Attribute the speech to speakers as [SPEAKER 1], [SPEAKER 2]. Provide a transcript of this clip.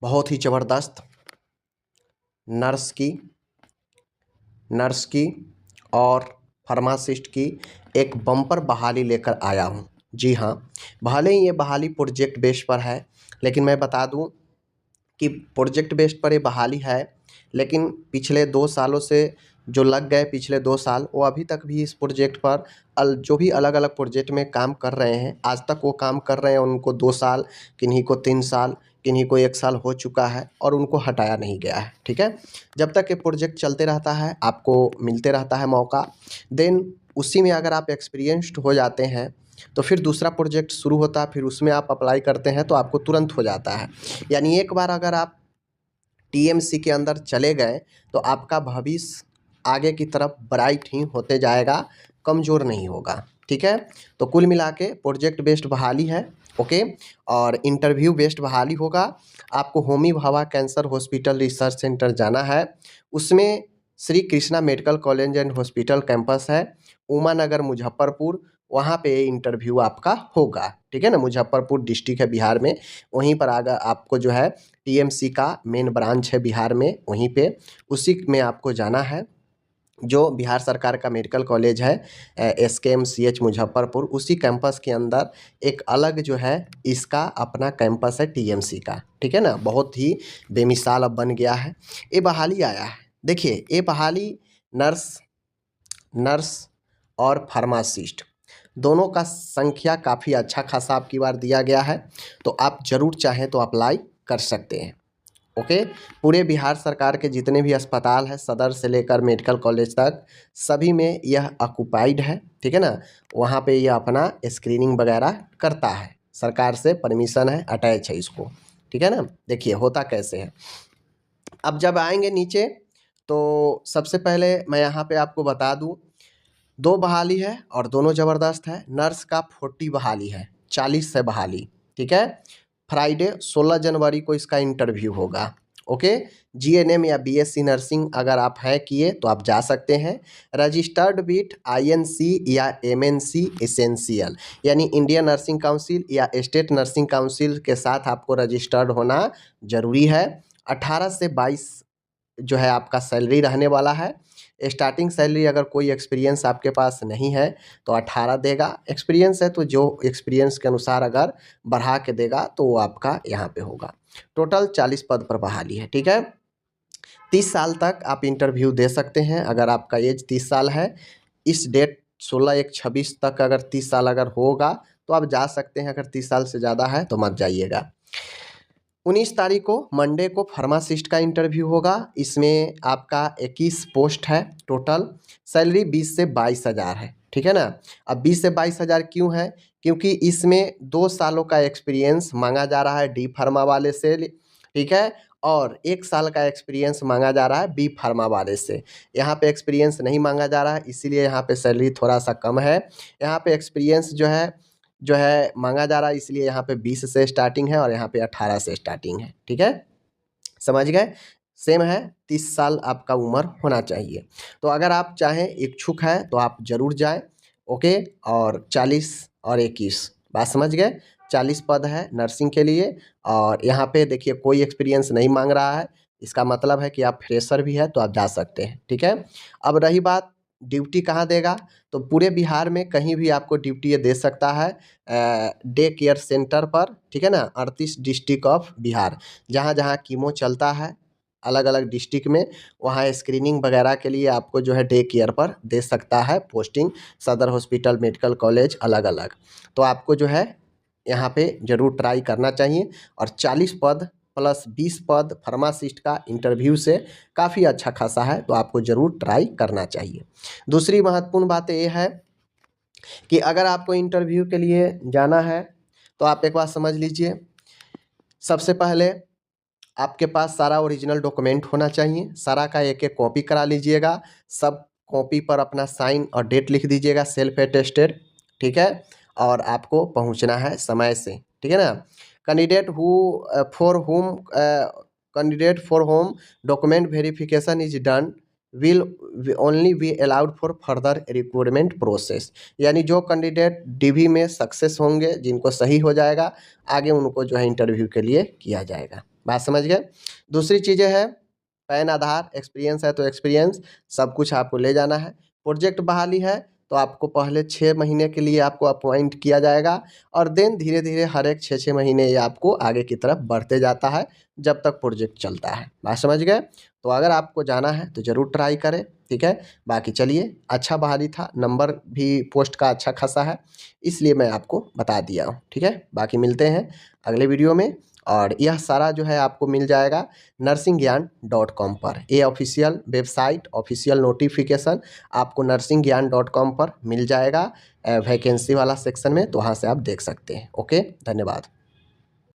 [SPEAKER 1] बहुत ही ज़बरदस्त नर्स की और फार्मासिस्ट की एक बम्पर बहाली लेकर आया हूँ। जी हाँ, भले ही ये बहाली प्रोजेक्ट बेस पर है, लेकिन मैं बता दूँ कि प्रोजेक्ट बेस्ड पर ये बहाली है, लेकिन पिछले 2 सालों से जो लग गए पिछले 2 साल, वो अभी तक भी इस प्रोजेक्ट पर जो भी अलग-अलग प्रोजेक्ट में काम कर रहे हैं, आज तक वो काम कर रहे हैं, उनको 2 साल, किन्हीं को 3 साल, किन्हीं को 1 साल हो चुका है और उनको हटाया नहीं गया है, ठीक है। जब तक ये प्रोजेक्ट चलते रहता है, आपको मिलते रहता है मौका, देन उसी में अगर आप एक्सपीरियंस्ड हो जाते हैं, तो फिर दूसरा प्रोजेक्ट शुरू होता है, फिर उसमें आप अप्लाई करते हैं तो आपको तुरंत हो जाता है। यानी एक बार अगर आप टीएमसी के अंदर चले गए तो आपका भविष्य आगे की तरफ ब्राइट ही होते जाएगा, कमज़ोर नहीं होगा, ठीक है। तो कुल मिला के प्रोजेक्ट बेस्ड बहाली है, ओके। और इंटरव्यू बेस्ड बहाली होगा। आपको Homi Bhabha cancer hospital research centre जाना है, उसमें Shri Krishna medical college and hospital campus है, उमा नगर मुजफ्फरपुर, वहाँ पे इंटरव्यू आपका होगा, ठीक है ना। मुजफ्फरपुर डिस्ट्रिक्ट है बिहार में, वहीं पर आगे आपको जो है टीएमसी का मेन ब्रांच है बिहार में, वहीं पे उसी में आपको जाना है, जो बिहार सरकार का मेडिकल कॉलेज है एसकेएमसीएच मुजफ्फरपुर, उसी कैंपस के अंदर एक अलग जो है इसका अपना कैंपस है टीएमसी का, ठीक है ना। बहुत ही बेमिसाल अब बन गया है, ये बहाली आया है। देखिए ये बहाली नर्स और फार्मासिस्ट दोनों का संख्या काफ़ी अच्छा खासा आपकी बार दिया गया है, तो आप ज़रूर चाहें तो अप्लाई कर सकते हैं, ओके। पूरे बिहार सरकार के जितने भी अस्पताल हैं, सदर से लेकर मेडिकल कॉलेज तक, सभी में यह ऑक्युपाइड है, ठीक है ना। वहाँ पे यह अपना स्क्रीनिंग वगैरह करता है, सरकार से परमिशन है, अटैच है इसको, ठीक है ना। देखिए होता कैसे है, अब जब आएंगे नीचे तो सबसे पहले मैं यहाँ पे आपको बता दूँ, 2 बहाली है और दोनों ज़बरदस्त है। नर्स का 40 बहाली है, 40 है बहाली, ठीक है। फ्राइडे 16 जनवरी को इसका इंटरव्यू होगा, ओके। जीएनएम या बीएससी नर्सिंग अगर आप हैं किए तो आप जा सकते हैं। रजिस्टर्ड विथ आईएनसी या एमएनसी एसेंशियल, यानी इंडियन नर्सिंग काउंसिल या स्टेट नर्सिंग काउंसिल के साथ आपको रजिस्टर्ड होना ज़रूरी है। 18 से 22 जो है आपका सैलरी रहने वाला है। स्टार्टिंग सैलरी अगर कोई एक्सपीरियंस आपके पास नहीं है तो 18 देगा, एक्सपीरियंस है तो जो एक्सपीरियंस के अनुसार अगर बढ़ा के देगा तो वो आपका यहाँ पे होगा। टोटल 40 पद पर बहाली है, ठीक है। 30 साल तक आप इंटरव्यू दे सकते हैं अगर आपका एज 30 साल है। इस डेट 16/1/26 तक अगर 30 साल अगर होगा तो आप जा सकते हैं, अगर 30 साल से ज़्यादा है तो मत जाइएगा। 19 तारीख को मंडे को फार्मासिस्ट का इंटरव्यू होगा, इसमें आपका 21 पोस्ट है, टोटल सैलरी 20 से 22 हज़ार है, ठीक है ना। अब 20 से 22 हज़ार क्यों है, क्योंकि इसमें 2 सालों का एक्सपीरियंस मांगा जा रहा है डी फार्मा वाले से, ठीक है, और 1 साल का एक्सपीरियंस मांगा जा रहा है बी फार्मा वाले से। यहाँ पे एक्सपीरियंस नहीं मांगा जा रहा है, इसीलिए यहाँ पे सैलरी थोड़ा सा कम है। यहाँ पे एक्सपीरियंस जो है मांगा जा रहा है, इसलिए यहाँ पे 20 से स्टार्टिंग है और यहाँ पे 18 से स्टार्टिंग है, ठीक है, समझ गए। सेम है, 30 साल आपका उम्र होना चाहिए। तो अगर आप चाहें, इच्छुक हैं तो आप ज़रूर जाएं, ओके। और 40 और 21 बात समझ गए, 40 पद है नर्सिंग के लिए, और यहाँ पे देखिए कोई एक्सपीरियंस नहीं मांग रहा है, इसका मतलब है कि आप फ्रेशर भी है तो आप जा सकते हैं, ठीक है। अब रही बात ड्यूटी कहाँ देगा, तो पूरे बिहार में कहीं भी आपको ड्यूटी ये दे सकता है डे केयर सेंटर पर, ठीक है ना। 38 डिस्ट्रिक्ट ऑफ बिहार, जहाँ जहाँ कीमो चलता है अलग अलग डिस्ट्रिक्ट में, वहाँ स्क्रीनिंग वगैरह के लिए आपको जो है डे केयर पर दे सकता है पोस्टिंग, सदर हॉस्पिटल मेडिकल कॉलेज अलग अलग। तो आपको जो है यहाँ पे ज़रूर ट्राई करना चाहिए, और 40 पद प्लस 20 पद फार्मासिस्ट का इंटरव्यू से काफ़ी अच्छा खासा है, तो आपको ज़रूर ट्राई करना चाहिए। दूसरी महत्वपूर्ण बात ये है कि अगर आपको इंटरव्यू के लिए जाना है तो आप एक बात समझ लीजिए, सबसे पहले आपके पास सारा ओरिजिनल डॉक्यूमेंट होना चाहिए, सारा का एक एक कॉपी करा लीजिएगा, सब कॉपी पर अपना साइन और डेट लिख दीजिएगा, सेल्फ अटेस्टेड, ठीक है। और आपको पहुंचना है समय से, ठीक है ना। Candidate for home document verification is done will only be allowed for further recruitment process, यानी जो कैंडिडेट डीवी में सक्सेस होंगे, जिनको सही हो जाएगा, आगे उनको जो है इंटरव्यू के लिए किया जाएगा, बात समझ गए। दूसरी चीज़ें है पैन, आधार, एक्सपीरियंस है तो एक्सपीरियंस, सब कुछ आपको ले जाना है। प्रोजेक्ट बहाली है तो आपको पहले 6 महीने के लिए आपको अपॉइंट किया जाएगा और देन धीरे धीरे हर एक 6-6 महीने ये आपको आगे की तरफ बढ़ते जाता है जब तक प्रोजेक्ट चलता है। बात समझ गए। तो अगर आपको जाना है तो ज़रूर ट्राई करें, ठीक है। बाकी चलिए, अच्छा बहाली था, नंबर भी पोस्ट का अच्छा खासा है, इसलिए मैं आपको बता दिया हूँ, ठीक है। बाकी मिलते हैं अगले वीडियो में और यह सारा जो है आपको मिल जाएगा nursingyan.com पर। ये ऑफिशियल वेबसाइट, ऑफिशियल नोटिफिकेशन आपको nursingyan.com पर मिल जाएगा वैकेंसी वाला सेक्शन में, तो वहाँ से आप देख सकते हैं। ओके, धन्यवाद।